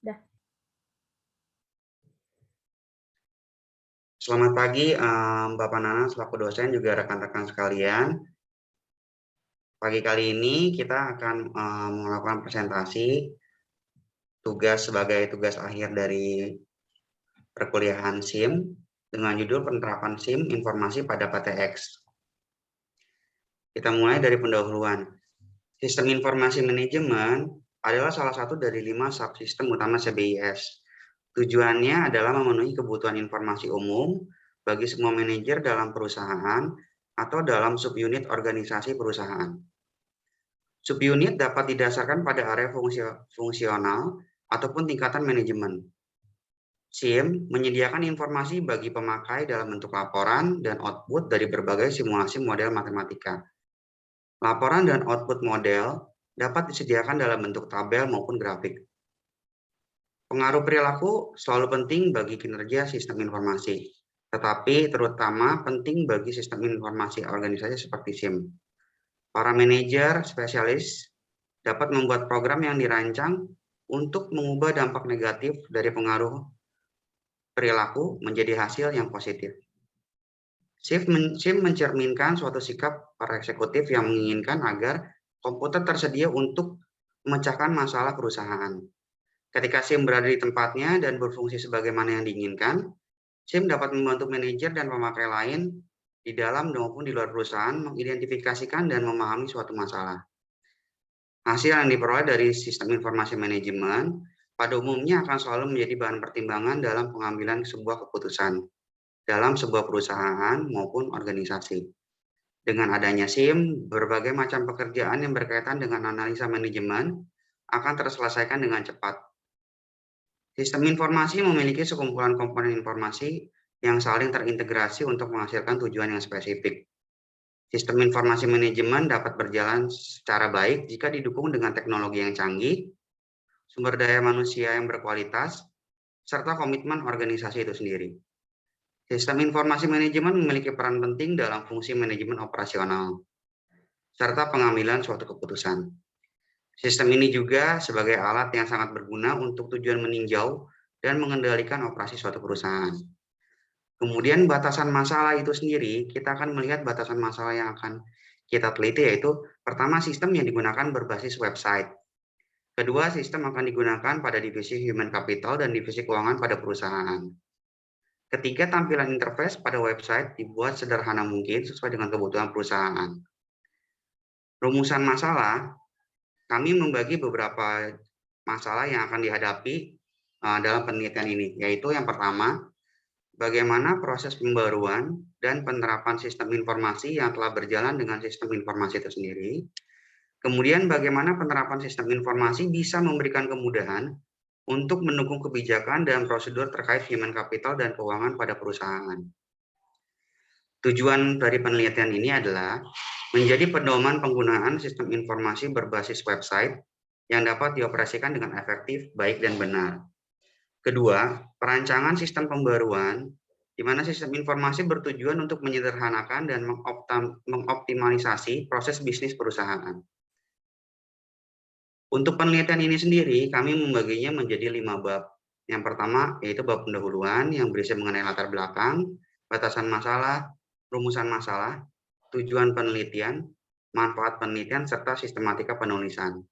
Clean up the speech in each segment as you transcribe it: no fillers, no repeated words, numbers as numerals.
Dah. Selamat pagi, Bapak Nana selaku dosen juga rekan-rekan sekalian. Pagi kali ini kita akan melakukan presentasi tugas sebagai tugas akhir dari perkuliahan SIM dengan judul penerapan SIM informasi pada PTX. Kita mulai dari pendahuluan. Sistem informasi manajemen adalah salah satu dari 5 subsistem utama CBIS. Tujuannya adalah memenuhi kebutuhan informasi umum bagi semua manajer dalam perusahaan atau dalam subunit organisasi perusahaan. Subunit dapat didasarkan pada area fungsional ataupun tingkatan manajemen. SIM menyediakan informasi bagi pemakai dalam bentuk laporan dan output dari berbagai simulasi model matematika. Laporan dan output model dapat disediakan dalam bentuk tabel maupun grafik. Pengaruh perilaku selalu penting bagi kinerja sistem informasi, tetapi terutama penting bagi sistem informasi organisasi seperti SIM. Para manajer spesialis dapat membuat program yang dirancang untuk mengubah dampak negatif dari pengaruh perilaku menjadi hasil yang positif. SIM mencerminkan suatu sikap para eksekutif yang menginginkan agar komputer tersedia untuk memecahkan masalah perusahaan. Ketika SIM berada di tempatnya dan berfungsi sebagaimana yang diinginkan, SIM dapat membantu manajer dan pemakai lain di dalam maupun di luar perusahaan mengidentifikasikan dan memahami suatu masalah. Hasil yang diperoleh dari sistem informasi manajemen pada umumnya akan selalu menjadi bahan pertimbangan dalam pengambilan sebuah keputusan dalam sebuah perusahaan maupun organisasi. Dengan adanya SIM, berbagai macam pekerjaan yang berkaitan dengan analisa manajemen akan terselesaikan dengan cepat. Sistem informasi memiliki sekumpulan komponen informasi yang saling terintegrasi untuk menghasilkan tujuan yang spesifik. Sistem informasi manajemen dapat berjalan secara baik jika didukung dengan teknologi yang canggih, sumber daya manusia yang berkualitas, serta komitmen organisasi itu sendiri. Sistem informasi manajemen memiliki peran penting dalam fungsi manajemen operasional, serta pengambilan suatu keputusan. Sistem ini juga sebagai alat yang sangat berguna untuk tujuan meninjau dan mengendalikan operasi suatu perusahaan. Kemudian batasan masalah itu sendiri, kita akan melihat batasan masalah yang akan kita teliti, yaitu pertama, sistem yang digunakan berbasis website. Kedua, sistem akan digunakan pada divisi human capital dan divisi keuangan pada perusahaan. Ketiga, tampilan interface pada website dibuat sederhana mungkin sesuai dengan kebutuhan perusahaan. Rumusan masalah, kami membagi beberapa masalah yang akan dihadapi dalam penelitian ini, yaitu yang pertama, bagaimana proses pembaruan dan penerapan sistem informasi yang telah berjalan dengan sistem informasi itu sendiri. Kemudian bagaimana penerapan sistem informasi bisa memberikan kemudahan untuk mendukung kebijakan dan prosedur terkait human capital dan keuangan pada perusahaan. Tujuan dari penelitian ini adalah menjadi pedoman penggunaan sistem informasi berbasis website yang dapat dioperasikan dengan efektif, baik, dan benar. Kedua, perancangan sistem pembaruan, di mana sistem informasi bertujuan untuk menyederhanakan dan mengoptimalisasi proses bisnis perusahaan. Untuk penelitian ini sendiri, kami membaginya menjadi 5 bab. Yang pertama, yaitu bab pendahuluan yang berisi mengenai latar belakang, batasan masalah, rumusan masalah, tujuan penelitian, manfaat penelitian, serta sistematika penulisan.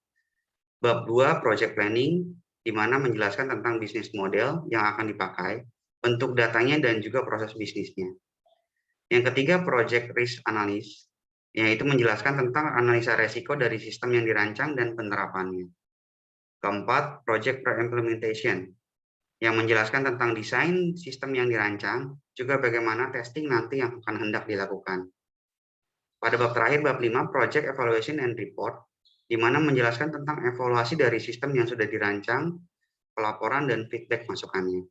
Bab 2, project planning, di mana menjelaskan tentang bisnis model yang akan dipakai, bentuk datanya, dan juga proses bisnisnya. Yang ketiga, project risk analysis, yaitu menjelaskan tentang analisa resiko dari sistem yang dirancang dan penerapannya. Keempat, project pre-implementation, yang menjelaskan tentang desain sistem yang dirancang, juga bagaimana testing nanti yang akan hendak dilakukan. Pada bab terakhir, bab 5, project evaluation and report, di mana menjelaskan tentang evaluasi dari sistem yang sudah dirancang, pelaporan, dan feedback masukannya.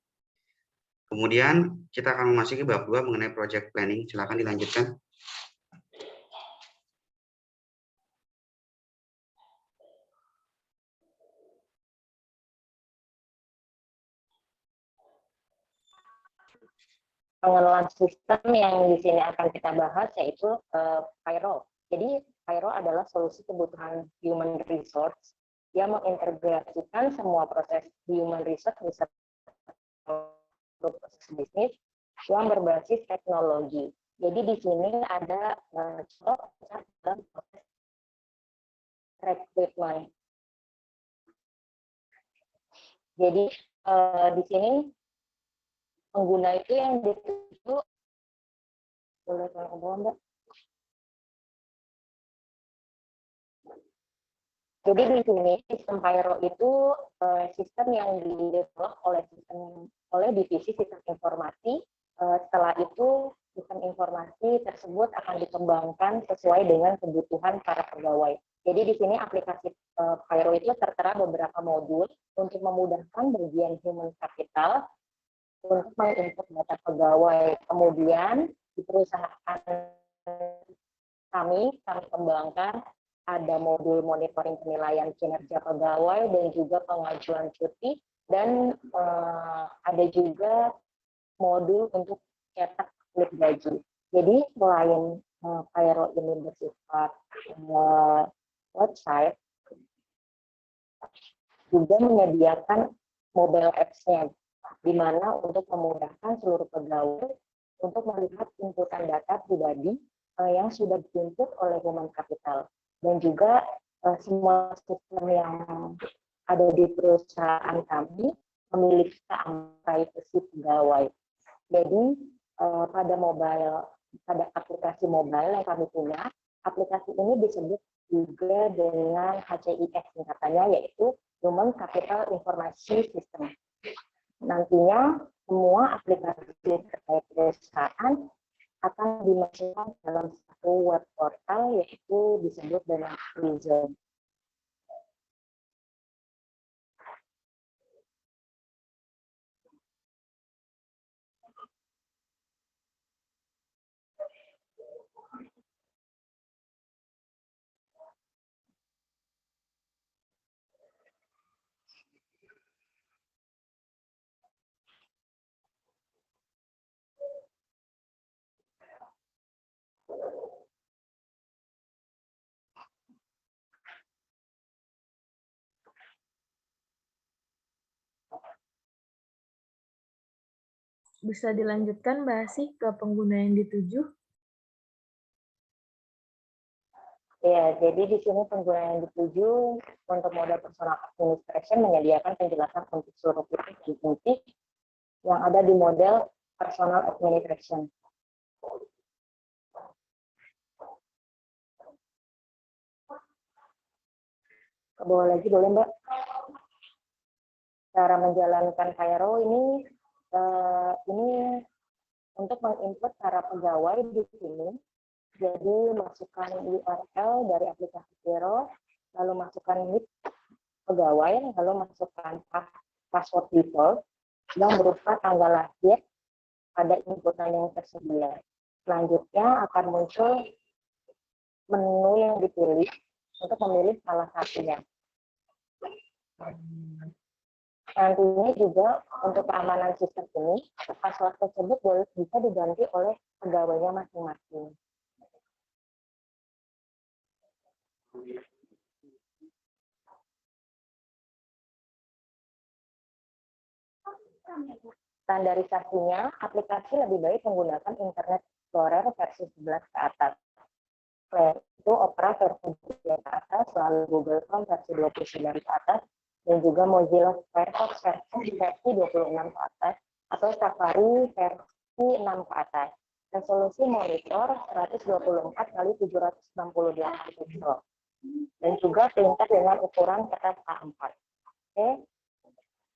Kemudian kita akan memasuki bab 2 mengenai project planning. Silakan dilanjutkan. Pengenalan sistem yang di sini akan kita bahas yaitu payroll. Jadi payroll adalah solusi kebutuhan human resource dia mengintegrasikan semua proses human research proses bisnis yang berbasis teknologi. Jadi di sini ada contoh dalam proses rekrutmen. Jadi di sini pengguna itu yang dituju, boleh tolong Mbak? Jadi di sini sistem Pyro itu sistem yang didevelop oleh divisi sistem informasi. Setelah itu sistem informasi tersebut akan dikembangkan sesuai dengan kebutuhan para pegawai. Jadi di sini aplikasi Pyro itu tertera beberapa modul untuk memudahkan bagian human capital untuk menginput data pegawai. Kemudian di perusahaan kami kembangkan ada modul monitoring penilaian kinerja pegawai dan juga pengajuan cuti, dan ada juga modul untuk cetak slip gaji. Jadi selain Pyro ini bersifat website, juga menyediakan mobile apps-nya, di mana untuk memudahkan seluruh pegawai untuk melihat inputan data pribadi yang sudah diinput oleh human capital. Dan juga semua sistem yang ada di perusahaan kami memiliki keamanan privasi pegawai. Jadi pada aplikasi mobile yang kami punya, aplikasi ini disebut juga dengan HCIS singkatannya, yaitu Human Capital Information System. Nantinya semua aplikasi terkait perusahaan akan dimasukkan dalam satu web portal, yaitu disebut dengan Prism. Bisa dilanjutkan Mbak Asih ke pengguna yang dituju? Ya, jadi di sini pengguna yang dituju untuk modal personal administration menyediakan penjelasan untuk seluruh titik yang ada di model personal administration. Ke bawah lagi boleh Mbak? Cara menjalankan Pyro ini untuk menginput para pegawai di sini. Jadi masukkan URL dari aplikasi Pyro, lalu masukkan NIK pegawai, lalu masukkan password default yang berupa tanggal lahir pada inputan yang tersedia. Selanjutnya akan muncul menu yang dipilih untuk memilih salah satunya. Nantinya juga untuk keamanan sistem ini, password tersebut bisa diganti oleh pegawainya masing-masing. Standarisasinya, aplikasi lebih baik menggunakan Internet Explorer versi 11 ke atas. Itu Opera versi 3 ke atas, lalu Google Chrome versi 29 ke atas, dan juga Mozilla Firefox versi 26 ke atas, atau Safari versi 6 ke atas. Resolusi monitor 124 kali 768 pixel. Dan juga printer dengan ukuran kertas A4. Oke.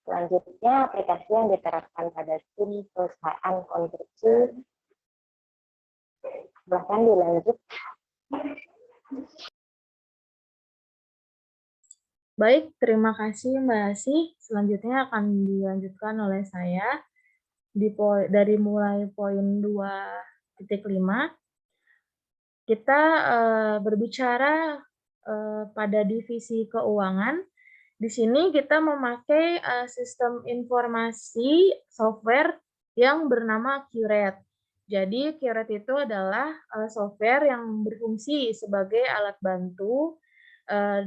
Selanjutnya, aplikasi yang diterapkan pada tim perusahaan konstruksi. Silahkan dilanjut. Baik, terima kasih Mbak Asih. Selanjutnya akan dilanjutkan oleh saya dari mulai poin 2.5. Kita berbicara pada divisi keuangan. Di sini kita memakai sistem informasi software yang bernama Curate. Jadi Curate itu adalah software yang berfungsi sebagai alat bantu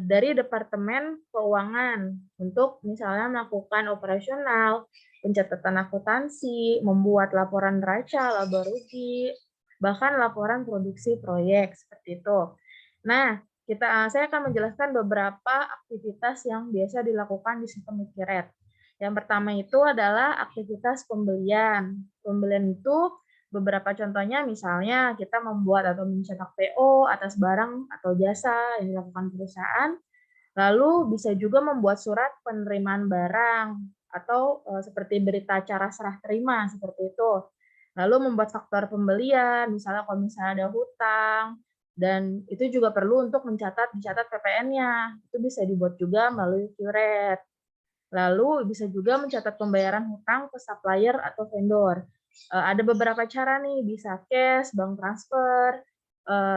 dari Departemen Keuangan untuk misalnya melakukan operasional, pencatatan akuntansi, membuat laporan neraca, laba rugi, bahkan laporan produksi proyek seperti itu. Nah, saya akan menjelaskan beberapa aktivitas yang biasa dilakukan di sistem Wikired. Yang pertama itu adalah aktivitas pembelian. Pembelian itu beberapa contohnya misalnya kita membuat atau mencetak PO atas barang atau jasa yang dilakukan perusahaan. Lalu bisa juga membuat surat penerimaan barang atau seperti berita acara serah terima seperti itu. Lalu membuat faktur pembelian, misalnya kalau misalnya ada hutang, dan itu juga perlu untuk dicatat PPN-nya. Itu bisa dibuat juga melalui QRED. Lalu bisa juga mencatat pembayaran hutang ke supplier atau vendor. Ada beberapa cara nih, bisa cash, bank transfer,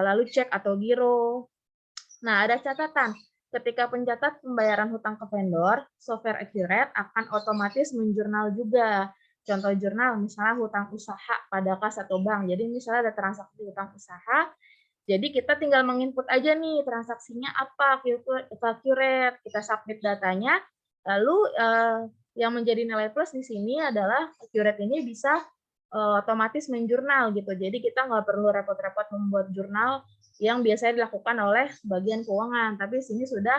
lalu cek atau giro. Nah, ada catatan. Ketika pencatat pembayaran hutang ke vendor, software Accurate akan otomatis menjurnal juga. Contoh jurnal, misalnya hutang usaha pada kas atau bank. Jadi misalnya ada transaksi hutang usaha, jadi kita tinggal menginput aja nih transaksinya apa ke Accurate, kita submit datanya, lalu yang menjadi nilai plus di sini adalah Accurate ini bisa otomatis menjurnal gitu. Jadi kita nggak perlu repot-repot membuat jurnal yang biasanya dilakukan oleh bagian keuangan, tapi di sini sudah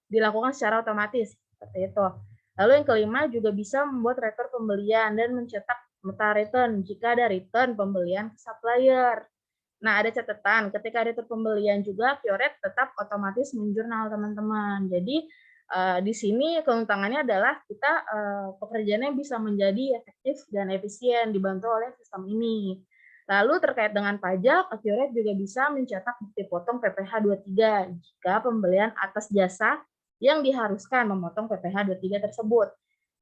dilakukan secara otomatis seperti itu. Lalu yang kelima juga bisa membuat rekor pembelian dan mencetak meta return jika ada return pembelian ke supplier. Nah, ada catatan, ketika ada pembelian juga, Accurate tetap otomatis menjurnal, teman-teman. Jadi, di sini keuntungannya adalah kita pekerjaannya bisa menjadi efektif dan efisien, dibantu oleh sistem ini. Lalu terkait dengan pajak, Accurate juga bisa mencetak bukti potong PPh 23 jika pembelian atas jasa yang diharuskan memotong PPh 23 tersebut.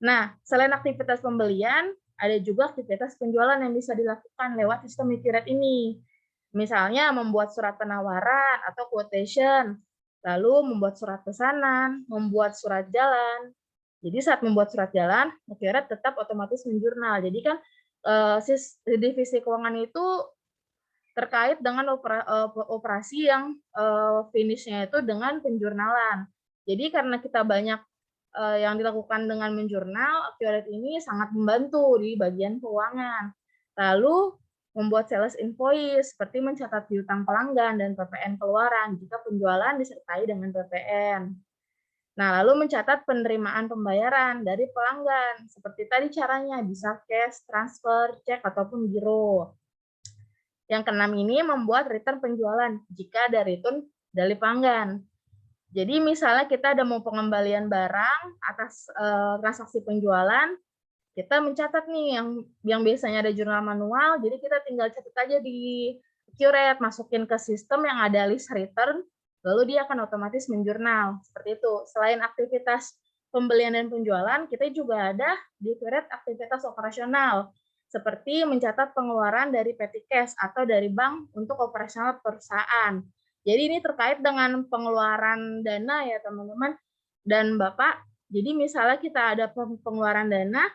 Nah, selain aktivitas pembelian, ada juga aktivitas penjualan yang bisa dilakukan lewat sistem Accurate ini. Misalnya membuat surat penawaran atau quotation, lalu membuat surat pesanan, membuat surat jalan. Jadi saat membuat surat jalan, Accurate tetap otomatis menjurnal. Jadi kan divisi keuangan itu terkait dengan operasi yang finish-nya itu dengan penjurnalan. Jadi karena kita banyak yang dilakukan dengan menjurnal, Accurate ini sangat membantu di bagian keuangan. Lalu membuat sales invoice seperti mencatat piutang pelanggan dan PPN keluaran jika penjualan disertai dengan PPN. Nah, lalu mencatat penerimaan pembayaran dari pelanggan. Seperti tadi caranya, bisa cash, transfer, cek, ataupun giro. Yang keenam ini membuat return penjualan jika ada return dari pelanggan. Jadi misalnya kita ada mau pengembalian barang atas transaksi penjualan, kita mencatat nih yang biasanya ada jurnal manual, jadi kita tinggal catat aja di Accurate, masukin ke sistem yang ada list return, lalu dia akan otomatis menjurnal. Seperti itu. Selain aktivitas pembelian dan penjualan, kita juga ada di Accurate aktivitas operasional, seperti mencatat pengeluaran dari petty cash atau dari bank untuk operasional perusahaan. Jadi ini terkait dengan pengeluaran dana ya teman-teman dan Bapak. Jadi misalnya kita ada pengeluaran dana,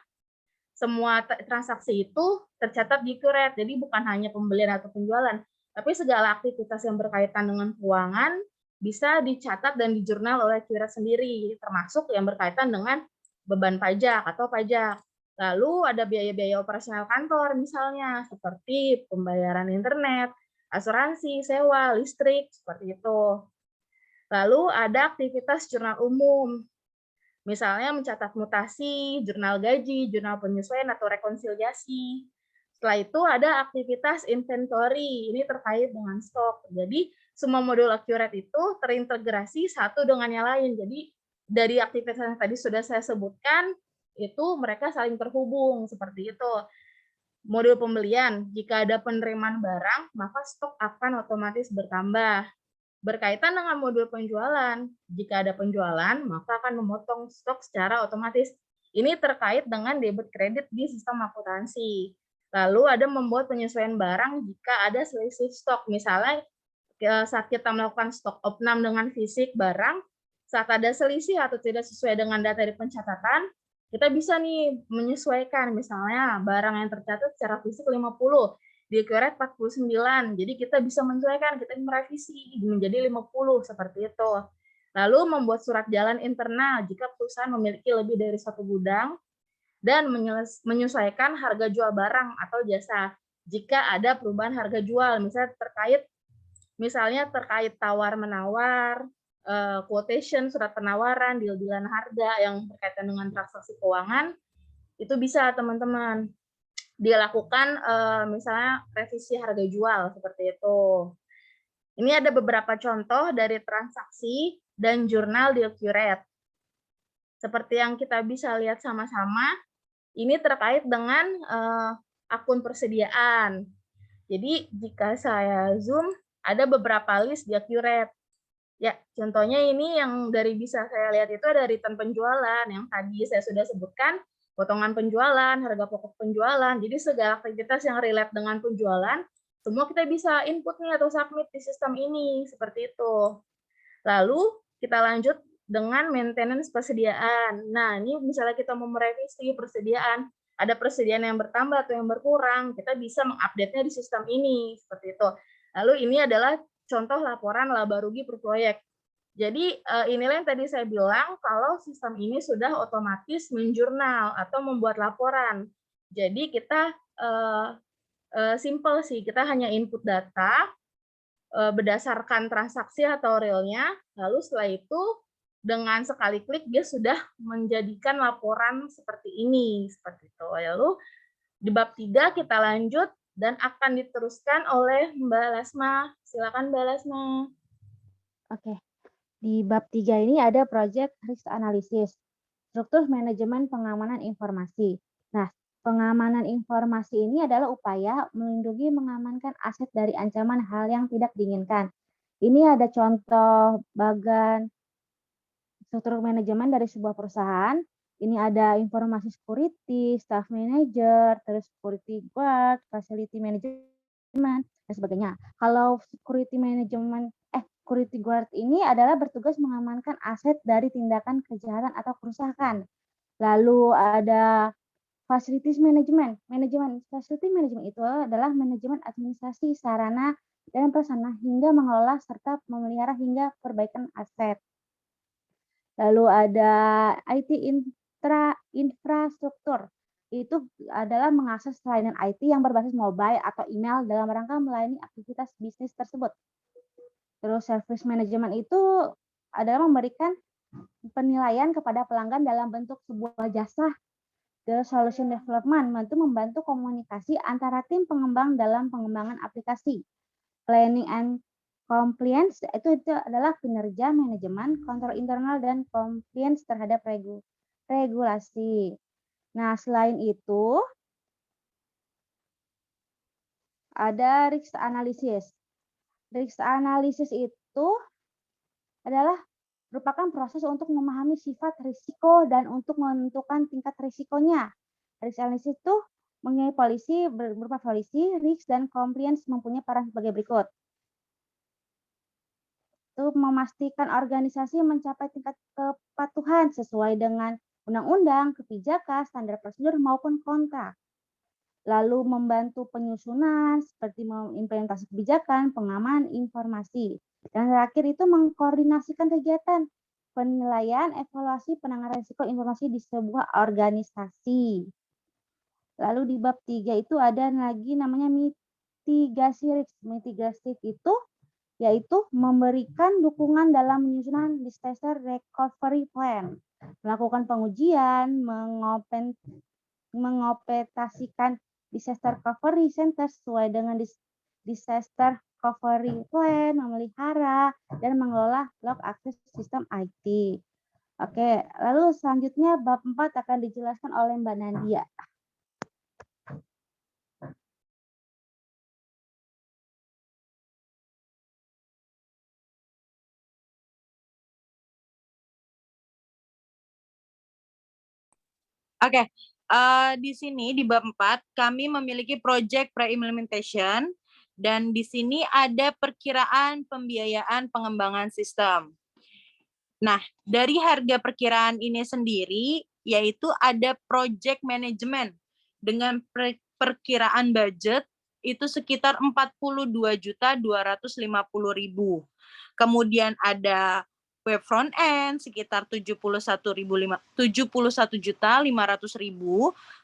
semua transaksi itu tercatat di Accurate. Jadi bukan hanya pembelian atau penjualan, tapi segala aktivitas yang berkaitan dengan keuangan bisa dicatat dan dijurnal oleh Accurate sendiri, termasuk yang berkaitan dengan beban pajak atau pajak. Lalu ada biaya-biaya operasional kantor misalnya, seperti pembayaran internet, asuransi, sewa, listrik, seperti itu. Lalu ada aktivitas jurnal umum, misalnya mencatat mutasi, jurnal gaji, jurnal penyesuaian atau rekonsiliasi. Setelah itu ada aktivitas inventory, ini terkait dengan stok. Jadi semua modul Accurate itu terintegrasi satu dengan yang lain. Jadi dari aktivitas yang tadi sudah saya sebutkan, itu mereka saling terhubung, seperti itu. Modul pembelian, jika ada penerimaan barang, maka stok akan otomatis bertambah. Berkaitan dengan modul penjualan, jika ada penjualan, maka akan memotong stok secara otomatis. Ini terkait dengan debit kredit di sistem akuntansi. Lalu ada membuat penyesuaian barang jika ada selisih stok. Misalnya saat kita melakukan stok opnam dengan fisik barang, saat ada selisih atau tidak sesuai dengan data di pencatatan, kita bisa nih menyesuaikan. Misalnya barang yang tercatat secara fisik 50, di accurate 49. Jadi kita bisa menyesuaikan, kita merevisi menjadi 50 seperti itu. Lalu membuat surat jalan internal jika perusahaan memiliki lebih dari satu gudang dan menyesuaikan harga jual barang atau jasa jika ada perubahan harga jual, misalnya terkait tawar-menawar, quotation, surat penawaran, deal-dealan harga yang berkaitan dengan transaksi keuangan, itu bisa teman-teman dilakukan misalnya revisi harga jual seperti itu. Ini ada beberapa contoh dari transaksi dan jurnal di accurate. Seperti yang kita bisa lihat sama-sama, ini terkait dengan akun persediaan. Jadi jika saya zoom, ada beberapa list di accurate. Ya, contohnya ini yang dari bisa saya lihat itu ada return penjualan yang tadi saya sudah sebutkan, potongan penjualan, harga pokok penjualan. Jadi segala aktivitas yang relate dengan penjualan, semua kita bisa input nih atau submit di sistem ini, seperti itu. Lalu kita lanjut dengan maintenance persediaan. Nah, ini misalnya kita mau merevisi persediaan, ada persediaan yang bertambah atau yang berkurang, kita bisa mengupdate-nya di sistem ini, seperti itu. Lalu ini adalah contoh laporan laba rugi per proyek. Jadi inilah yang tadi saya bilang, kalau sistem ini sudah otomatis menjurnal atau membuat laporan. Jadi kita simple sih, kita hanya input data, berdasarkan transaksi atau realnya, lalu setelah itu dengan sekali klik dia sudah menjadikan laporan seperti ini, seperti itu. Lalu di bab 3 kita lanjut dan akan diteruskan oleh Mbak Lasma. Silakan Mbak Lasma. Oke. Di bab 3 ini ada project risk analysis, struktur manajemen pengamanan informasi. Nah, pengamanan informasi ini adalah upaya melindungi mengamankan aset dari ancaman hal yang tidak diinginkan. Ini ada contoh bagan struktur manajemen dari sebuah perusahaan. Ini ada informasi security, staff manager, terus security guard, facility management, dan sebagainya. Kalau security guard ini adalah bertugas mengamankan aset dari tindakan kejahatan atau kerusakan. Lalu ada facilities management. Facility management itu adalah manajemen administrasi sarana dan prasarana hingga mengelola serta memelihara hingga perbaikan aset. Lalu ada IT infrastruktur. Itu adalah mengakses layanan IT yang berbasis mobile atau email dalam rangka melayani aktivitas bisnis tersebut. Terus service management itu adalah memberikan penilaian kepada pelanggan dalam bentuk sebuah jasa. Terus solution development itu membantu komunikasi antara tim pengembang dalam pengembangan aplikasi. Planning and compliance itu adalah kinerja manajemen, kontrol internal, dan compliance terhadap regulasi. Nah, selain itu, ada risk analysis. Risk analysis itu adalah merupakan proses untuk memahami sifat risiko dan untuk menentukan tingkat risikonya. Risk analysis itu berupa polisi, risk, dan compliance mempunyai peran sebagai berikut. Itu memastikan organisasi mencapai tingkat kepatuhan sesuai dengan undang-undang, kebijakan, standar prosedur, maupun kontrak. Lalu membantu penyusunan seperti mengimplementasi kebijakan, pengamanan informasi. Dan terakhir itu mengkoordinasikan kegiatan penilaian, evaluasi, penanganan risiko informasi di sebuah organisasi. Lalu di bab 3 itu ada lagi namanya mitigasi risk. Mitigasi itu yaitu memberikan dukungan dalam menyusun disaster recovery plan, melakukan pengujian, mengopetasikan disaster recovery center sesuai dengan disaster recovery plan, memelihara, dan mengelola log akses sistem IT. Oke, lalu selanjutnya bab 4 akan dijelaskan oleh Mbak Nadia. Oke, di sini di bab 4 kami memiliki project pre-implementation dan di sini ada perkiraan pembiayaan pengembangan sistem. Nah, dari harga perkiraan ini sendiri yaitu ada project management dengan perkiraan budget itu sekitar 42.250.000. Kemudian ada web front end sekitar 71.500.000.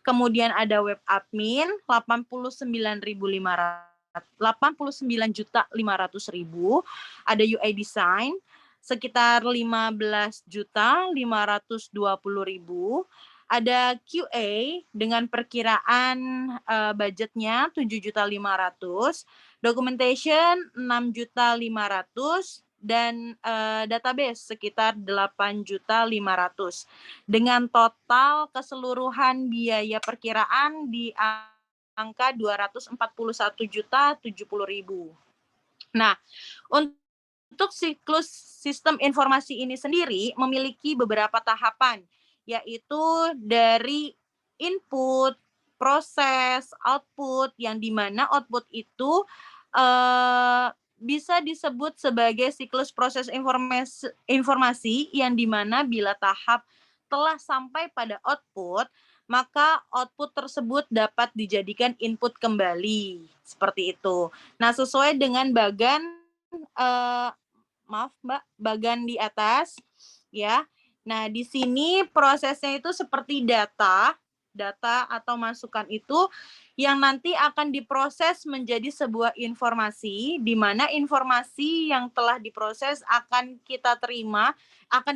Kemudian ada web admin 89.500.000. Ada UI design sekitar 15.520.000. Ada QA dengan perkiraan budgetnya 7.500.000, documentation 6.500.000, dan database sekitar 8.500.000. Dengan total keseluruhan biaya perkiraan di angka 241.070.000. Nah, untuk siklus sistem informasi ini sendiri memiliki beberapa tahapan, yaitu dari input, proses, output, yang dimana output itu bisa disebut sebagai siklus proses informasi yang dimana bila tahap telah sampai pada output, maka output tersebut dapat dijadikan input kembali, seperti itu. Nah, sesuai dengan bagan di atas, ya. Nah, di sini prosesnya itu seperti data atau masukan itu yang nanti akan diproses menjadi sebuah informasi, di mana informasi yang telah diproses akan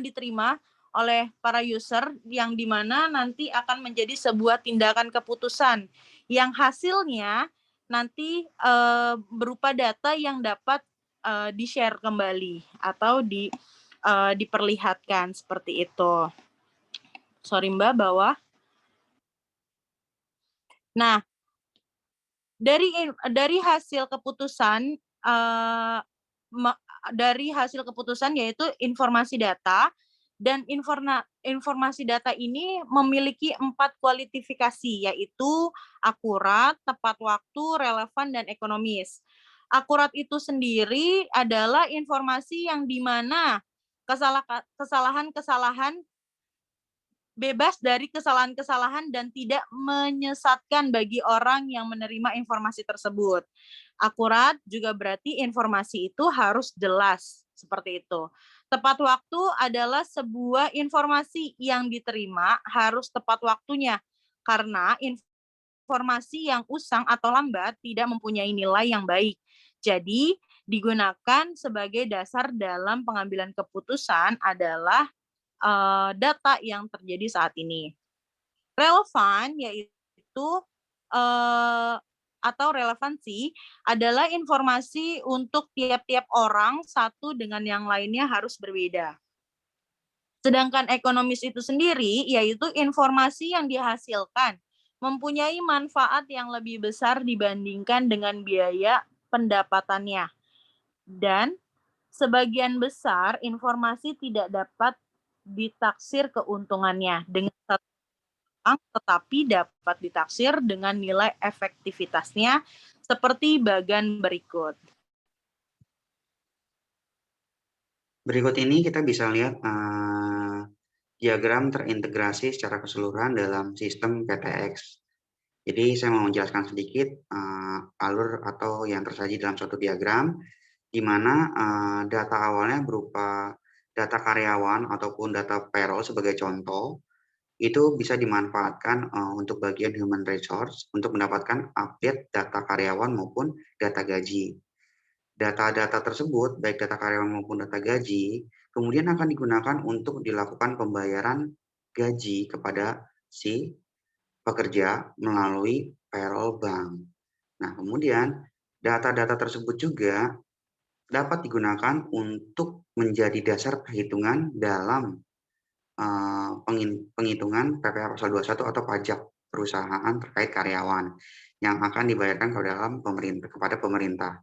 diterima oleh para user, yang di mana nanti akan menjadi sebuah tindakan keputusan yang hasilnya nanti berupa data yang dapat di-share kembali atau diperlihatkan, seperti itu. Sorry Mbak, bawah. Nah, dari hasil keputusan yaitu informasi data, dan informasi data ini memiliki 4 kualifikasi, yaitu akurat, tepat waktu, relevan, dan ekonomis. Akurat itu sendiri adalah informasi yang dimana kesalahan-kesalahan bebas dari kesalahan-kesalahan dan tidak menyesatkan bagi orang yang menerima informasi tersebut. Akurat juga berarti informasi itu harus jelas, seperti itu. Tepat waktu adalah sebuah informasi yang diterima harus tepat waktunya, karena informasi yang usang atau lambat tidak mempunyai nilai yang baik. Jadi, digunakan sebagai dasar dalam pengambilan keputusan adalah data yang terjadi saat ini. Relevan yaitu atau relevansi adalah informasi untuk tiap-tiap orang satu dengan yang lainnya harus berbeda. Sedangkan ekonomis itu sendiri yaitu informasi yang dihasilkan mempunyai manfaat yang lebih besar dibandingkan dengan biaya pendapatannya. Dan sebagian besar informasi tidak dapat ditaksir keuntungannya dengan satu orang, tetapi dapat ditaksir dengan nilai efektivitasnya seperti bagan berikut. Berikut ini kita bisa lihat diagram terintegrasi secara keseluruhan dalam sistem PTX. Jadi saya mau menjelaskan sedikit alur atau yang tersaji dalam suatu diagram, di mana data awalnya berupa data karyawan ataupun data payroll sebagai contoh, itu bisa dimanfaatkan untuk bagian human resource untuk mendapatkan update data karyawan maupun data gaji. Data-data tersebut, baik data karyawan maupun data gaji, kemudian akan digunakan untuk dilakukan pembayaran gaji kepada si pekerja melalui payroll bank. Nah, kemudian data-data tersebut juga dapat digunakan untuk menjadi dasar perhitungan dalam penghitungan PPh pasal 21 atau pajak perusahaan terkait karyawan yang akan dibayarkan kepada pemerintah.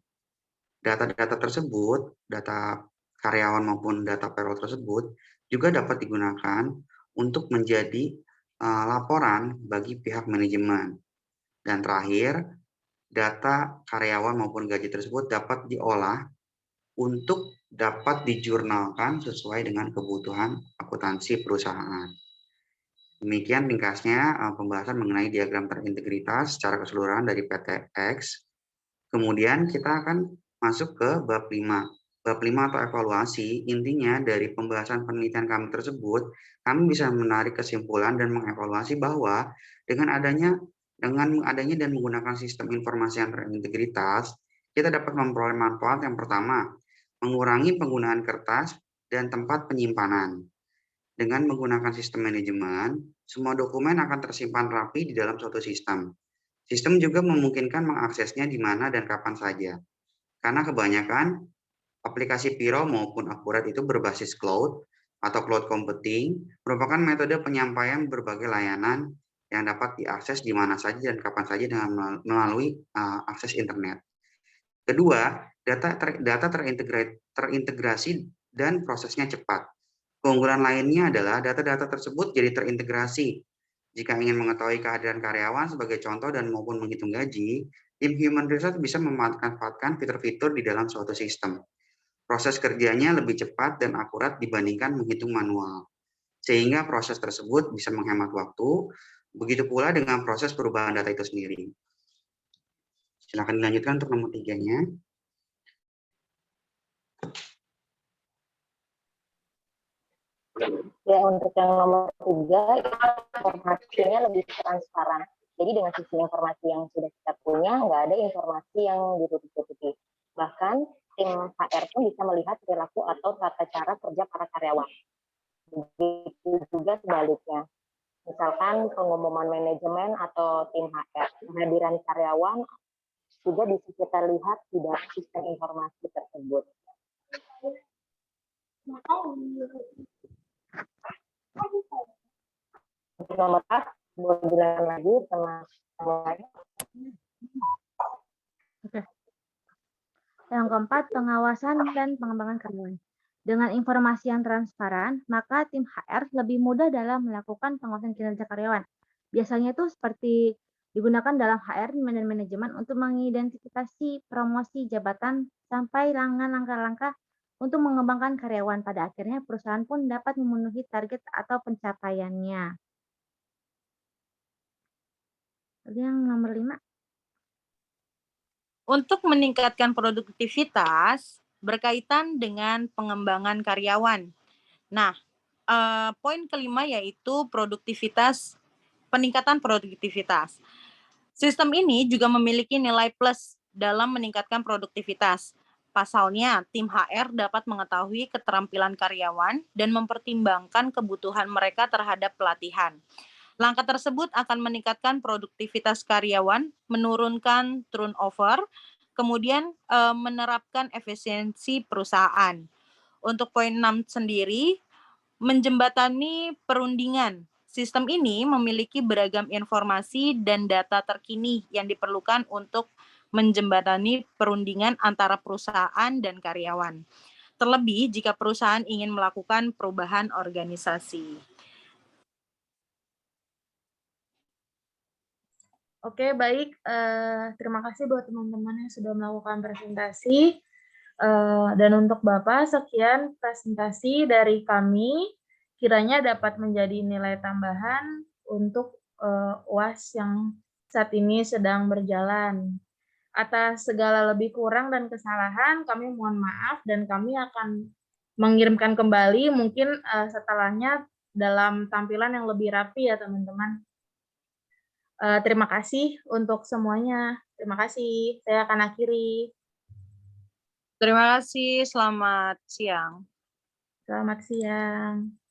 Data-data tersebut, data karyawan maupun data payroll tersebut juga dapat digunakan untuk menjadi laporan bagi pihak manajemen. Dan terakhir, data karyawan maupun gaji tersebut dapat diolah untuk dapat dijurnalkan sesuai dengan kebutuhan akuntansi perusahaan. Demikian ringkasnya pembahasan mengenai diagram terintegritas secara keseluruhan dari PTX. Kemudian kita akan masuk ke bab 5. Bab 5 atau evaluasi, intinya dari pembahasan penelitian kami tersebut, kami bisa menarik kesimpulan dan mengevaluasi bahwa dengan adanya dan menggunakan sistem informasi yang terintegritas, kita dapat memperoleh manfaat yang pertama, mengurangi penggunaan kertas dan tempat penyimpanan. Dengan menggunakan sistem manajemen, semua dokumen akan tersimpan rapi di dalam suatu sistem. Sistem juga memungkinkan mengaksesnya di mana dan kapan saja. Karena kebanyakan aplikasi Piro maupun Akurat itu berbasis cloud atau cloud computing merupakan metode penyampaian berbagai layanan yang dapat diakses di mana saja dan kapan saja dengan melalui akses internet. Kedua, data terintegrasi dan prosesnya cepat. Keunggulan lainnya adalah data-data tersebut jadi terintegrasi. Jika ingin mengetahui kehadiran karyawan sebagai contoh dan maupun menghitung gaji, tim human resource bisa memanfaatkan fitur-fitur di dalam suatu sistem. Proses kerjanya lebih cepat dan akurat dibandingkan menghitung manual, sehingga proses tersebut bisa menghemat waktu, begitu pula dengan proses perubahan data itu sendiri. Silakan dilanjutkan untuk nomor 3-nya. Ya, untuk yang nomor 3, informasinya lebih transparan. Jadi dengan sistem informasi yang sudah kita punya, nggak ada informasi yang ditutup-tutupi. Bahkan tim HR pun bisa melihat perilaku atau tata cara kerja para karyawan. Begitu juga sebaliknya. Misalkan pengumuman manajemen atau tim HR, kehadiran karyawan juga bisa kita lihat di dalam sistem informasi tersebut. Untuk nomor 4, boleh bilang lagi sama lain. Oke. Yang keempat, pengawasan dan pengembangan karyawan. Dengan informasi yang transparan, maka tim HR lebih mudah dalam melakukan pengawasan kinerja karyawan. Biasanya itu seperti digunakan dalam HR dan manajemen untuk mengidentifikasi promosi jabatan sampai langkah-langkah untuk mengembangkan karyawan. Pada akhirnya perusahaan pun dapat memenuhi target atau pencapaiannya. Lalu yang nomor 5. Untuk meningkatkan produktivitas berkaitan dengan pengembangan karyawan. Nah, poin kelima yaitu peningkatan produktivitas. Sistem ini juga memiliki nilai plus dalam meningkatkan produktivitas. Pasalnya, tim HR dapat mengetahui keterampilan karyawan dan mempertimbangkan kebutuhan mereka terhadap pelatihan. Langkah tersebut akan meningkatkan produktivitas karyawan, menurunkan turnover, kemudian menerapkan efisiensi perusahaan. Untuk poin 6 sendiri, menjembatani perundingan. Sistem ini memiliki beragam informasi dan data terkini yang diperlukan untuk menjembatani perundingan antara perusahaan dan karyawan. Terlebih jika perusahaan ingin melakukan perubahan organisasi. Oke, baik. Terima kasih buat teman-teman yang sudah melakukan presentasi. Dan untuk Bapak, sekian presentasi dari kami. Kiranya dapat menjadi nilai tambahan untuk UAS yang saat ini sedang berjalan. Atas segala lebih kurang dan kesalahan, kami mohon maaf dan kami akan mengirimkan kembali mungkin setelahnya dalam tampilan yang lebih rapi ya teman-teman. Terima kasih untuk semuanya. Terima kasih. Saya akan akhiri. Terima kasih. Selamat siang. Selamat siang.